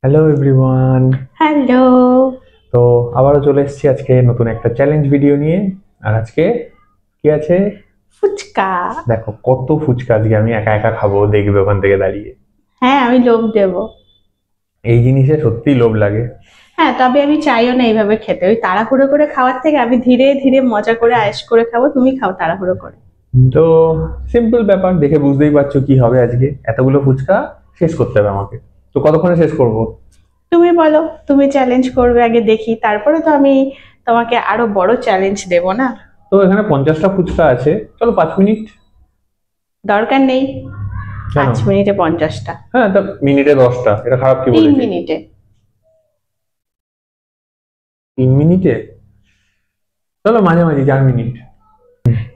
Hello everyone. Hello. তো আবারও চলে এসেছি আজকে নতুন একটা চ্যালেঞ্জ ভিডিও নিয়ে। আর আজকে কি আছে ফুচকা। দেখো, কত ফুচকা আজকে আমি একা একা খাবো, দেখবে ওখান থেকে দাঁড়িয়ে। হ্যাঁ, আমি লোভ দেব। এই জিনিসে সত্যিই লোভ লাগে। হ্যাঁ, তবে আমি চাইও না এইভাবে খেতে। ওই তাড়াহুড়ো করে খাওয়ার থেকে আমি ধীরে ধীরে মজা করে আয়েশ করে খাবো। তুমি খাও তাড়াহুড়ো করে। তো সিম্পল ব্যাপার, দেখে বুঝতেই পারছো কি হবে আজকে। এতগুলো ফুচকা শেষ করতে হবে আমাকে। তো কতক্ষণে শেষ করব? তুমি বলো, তুমি চ্যালেঞ্জ করবে আগে দেখি, তারপরে তো আমি তোমাকে আরো বড় চ্যালেঞ্জ দেব না? তো এখানে 50টা ফুচকা আছে, চলো 5 মিনিট। দরকার নেই। কেন? 5 মিনিটে 50টা? হ্যাঁ, তা মিনিটে 10টা, এটা খারাপ কি 3 বলেছি? মিনিটে। 3 মিনিটে? চলো মাঝামাঝি 4 মিনিট।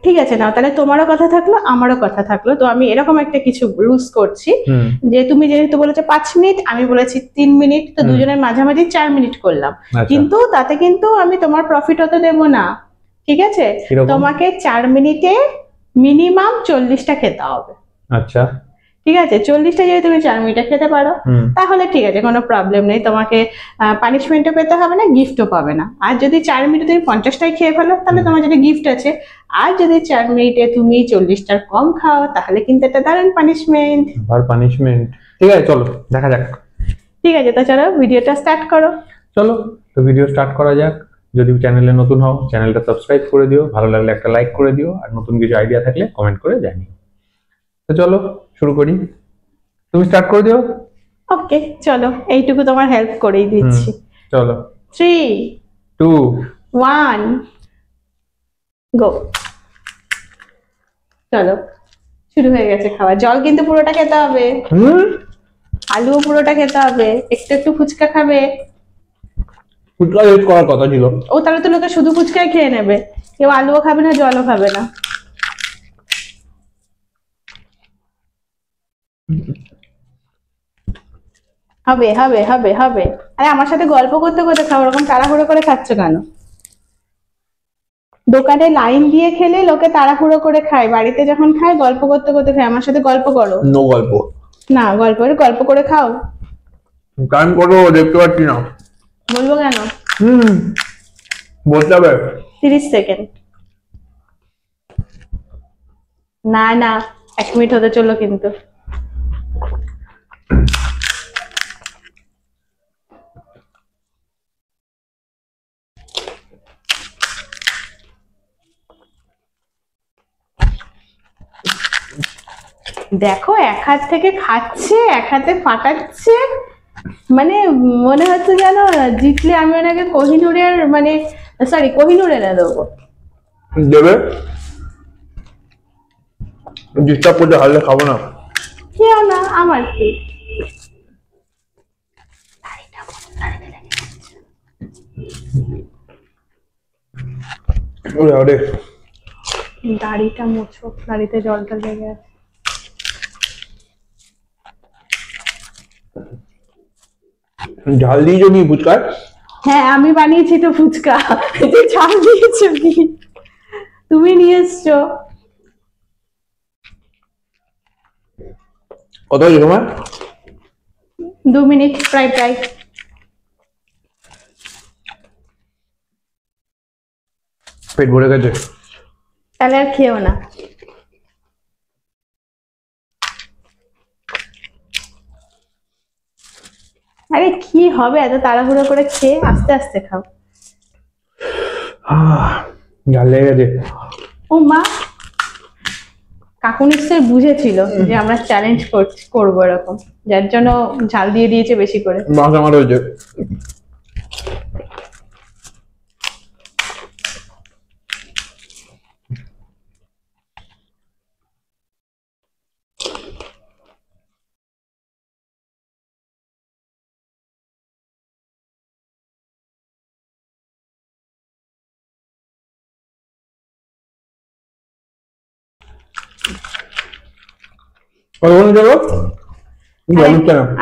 ঠিক আছে, নাও তাহলে তোমারও কথা থাকলো আমারও কথা থাকলো। তো আমি এরকম একটা কিছু রুলস করছি হুম। যে তুমি যেহেতু বলেছো 5 মিনিট, আমি বলেছি 3 মিনিট, তো দুজনের মাঝামাঝি 4 মিনিট করলাম। আচ্ছা। কিন্তু তাতে কিন্তু আমি তোমার প্রফিট হতে দেবো না, ঠিক আছে? কিরকম? তোমাকে 4 মিনিটে মিনিমাম 40টা খেতে হবে। আচ্ছা। ঠিক আছে, 40টা যদি তুমি 4 মিনিটে খেতে পারো তাহলে ঠিক আছে, কোনো প্রবলেম নেই। তোমাকে পানিশমেন্টও পেতে হবে না, গিফটও পাবে না। আর যদি 4 মিনিটে তুমি 50টাই খেয়ে ফেলো তাহলে তোমার যেটা গিফট আছে। আর যদি 4 মিনিটে তুমি 40টার কম খাও তাহলে কিন্তু এটা দারুণ পানিশমেন্ট। আবার পানিশমেন্ট? ঠিক আছে, চলো দেখা যাক। ঠিক আছে, তো চলো ভিডিওটা স্টার্ট করো। চলো, তো ভিডিও স্টার্ট করা যাক। যদি চ্যানেলে নতুন হও, চ্যানেলটা সাবস্ক্রাইব করে দিও, ভালো লাগলে একটা লাইক করে দিও, আর নতুন কিছু আইডিয়া থাকলে কমেন্ট করে জানিও। তো চলো শুরু করি, তুমি স্টার্ট করে দিও। ওকে, চলো এইটুকু তোমার হেল্প করেই দিচ্ছি। চলো। 3, 2, 1, গো। চলো, শুরু হয়ে গেছে খাওয়া। জল কিন্তু পুরোটা খেতে হবে, আলুও পুরোটা খেতে হবে, একটু একটু ফুচকা খাবে। ফুচকা রেট করার কথা ছিল। ও তাহলে তো লোকে শুধু ফুচকাই খেয়ে নেবে, কেউ আলুও খাবে না, জলও খাবে না। হবে হবে হবে হবে। আরে আমার সাথে গল্প করতে করতে খাও, ওরকম তাড়াহুড়ো করে খাচ্ছ কেন? দোকানে লাইন দিয়ে খেলে লোকে তাড়াহুড়ো করে খায়, বাড়িতে যখন খায় গল্প করতে করতে খায়। আমার সাথে গল্প করো নো গল্প। না, গল্প করে খাও। টাইম কত দেখতে পাচ্ছি না। বলবো কেন? বলতে হবে। 30 সেকেন্ড। না না, 1 মিনিট হতে চললো কিন্তু। দেখো, এক হাত থেকে খাচ্ছে, এক হাতে ফাটাচ্ছে। মানে মনে হচ্ছে যেন জিতলে আমি ওনাকে কোহিনুরের মানে সরি কোহিনুর এনে দেবো। দেবে? ডিস্টার্ব করতে, হারলে খাবো না। খেও না, আমার কি। ওরে ওরে, দাড়িটা মুছো, দাড়িতে জলটা লেগে আছে। ঝাল দিয়েছো কি ফুচকায়? হ্যাঁ, আমি বানিয়েছি তো ফুচকা। যে ঝাল দিয়েছো কি? তুমি নিয়ে এসছো। কত হয়েছে তোমার? 2 মিনিট প্রায় প্রায়। পেট ভরে গেছে। তাহলে আর খেও না। আরে কি হবে এত তাড়াহুড়ো করে খেয়ে, আস্তে আস্তে খাও। ঝাল লেগে গেছে। ও মা, কাকু নিশ্চয় বুঝেছিল যে আমরা চ্যালেঞ্জ করবো এরকম, যার জন্য ঝাল দিয়ে দিয়েছে বেশি করে। মাছ আমার হয়েছে। কতক্ষণ যাবো?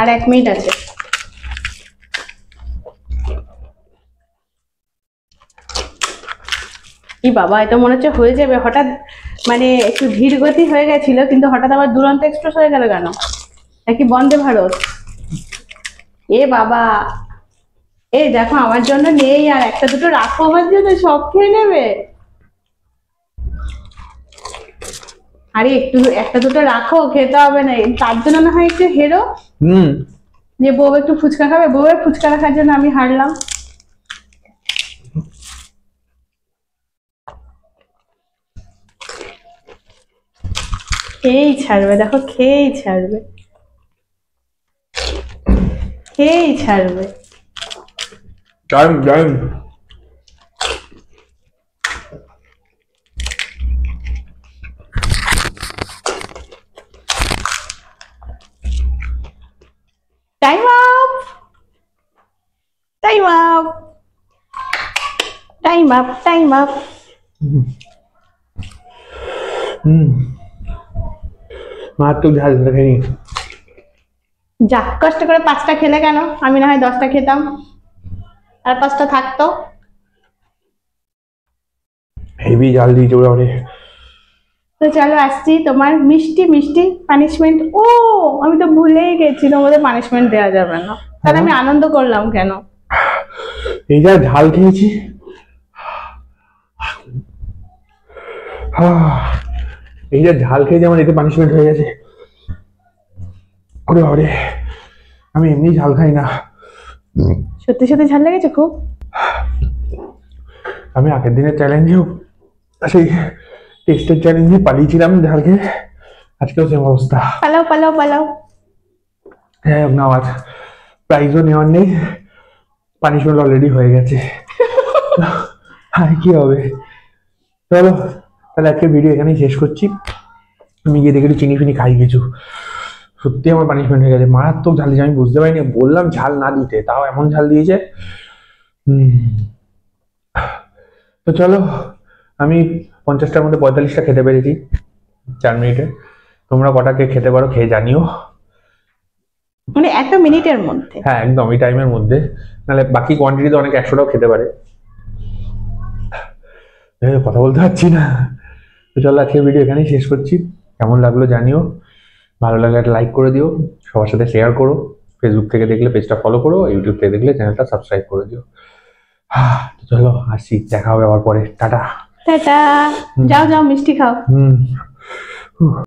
আর 1 মিনিট আছে। কি বাবা, এটা মনে হচ্ছে হয়ে যাবে হঠাৎ। মানে একটু ধীর গতি হয়ে গেছিল, কিন্তু হঠাৎ আবার দুরন্ত এক্সপ্রেস হয়ে গেল কেন? নাকি বন্দে ভারত? এ বাবা, এই দেখো আমার জন্য নেই, আর একটা দুটো রাখো আমার জন্য, সব খেয়ে নেবে। আরে একটু একটা দুটো রাখো, খেতে হবে না, তার জন্য না হয় একটু হেরো। যে বউ একটু ফুচকা খাবে, বউয়ের ফুচকা রাখার জন্য আমি হারলাম। খেয়েই ছাড়বে, দেখো খেয়েই ছাড়বে, খেয়েই ছাড়বে। Time time time up, time up, time up, time up. মারাত্মক ঝাল খাইনি। যা, কষ্ট করে 5টা খেলে কেন? আমি না হয় 10টা খেতাম, আর 5টা থাকতো। হেভি ঝাল দিয়েছে ওরা অনেক। তো চলো আসছি তোমার মিষ্টি মিষ্টি পানিশমেন্ট। ও আমি তো ভুলেই গেছি, তোমাদের পানিশমেন্ট দেওয়া যাবে না, তাহলে আমি আনন্দ করলাম কেন? এই যা ঝাল খেয়েছি, এই যা ঝাল খেয়েছি আমার এতে পানিশমেন্ট হয়ে গেছে। ওরে বাবারে, আমি এমনি ঝাল খাই না। সত্যি সত্যি ঝাল লেগেছে খুব। আমি আগের দিনের চ্যালেঞ্জেও, সেই টেস্টের চ্যালেঞ্জে পালিয়েছিলাম ঝাল খেয়ে, আজকেও সেম অবস্থা। পালাও পালাও পালাও। হ্যাঁ না, আজ প্রাইজও নেওয়ার নেই, পানিশমেন্ট অলরেডি হয়ে গেছে। আর কি হবে। চলো তাহলে আজকে ভিডিও এখানেই শেষ করছি। আমি গিয়ে দেখে চিনি ফিনি খাই কিছু। সত্যি আমার পানিশমেন্ট হয়ে গেছে, মারাত্মক ঝাল দিয়েছে, আমি বুঝতে পারিনি। বললাম ঝাল না দিতে, তাও এমন ঝাল দিয়েছে। তো চলো, আমি 50টার মধ্যে 45টা খেতে পেরেছি 4 মিনিটে। তোমরা কটাকে খেতে পারো খেয়ে জানিও, মানে 1 মিনিটের মধ্যে? হ্যাঁ একদম এই টাইমের মধ্যে, নাহলে বাকি কোয়ান্টিটি তো অনেক 100টাও খেতে পারে। কথা বলতে পারছি না। তো চলো আজকের ভিডিও এখানেই শেষ করছি। কেমন লাগলো জানিও, ভালো লাগলে একটা লাইক করে দিও, সবার সাথে শেয়ার করো। ফেসবুক থেকে দেখলে পেজটা ফলো করো, ইউটিউব থেকে দেখলে চ্যানেলটা সাবস্ক্রাইব করে দিও। তো চলো আসি, দেখা হবে আবার পরে। Tata tata. যাও যাও মিষ্টি খাও।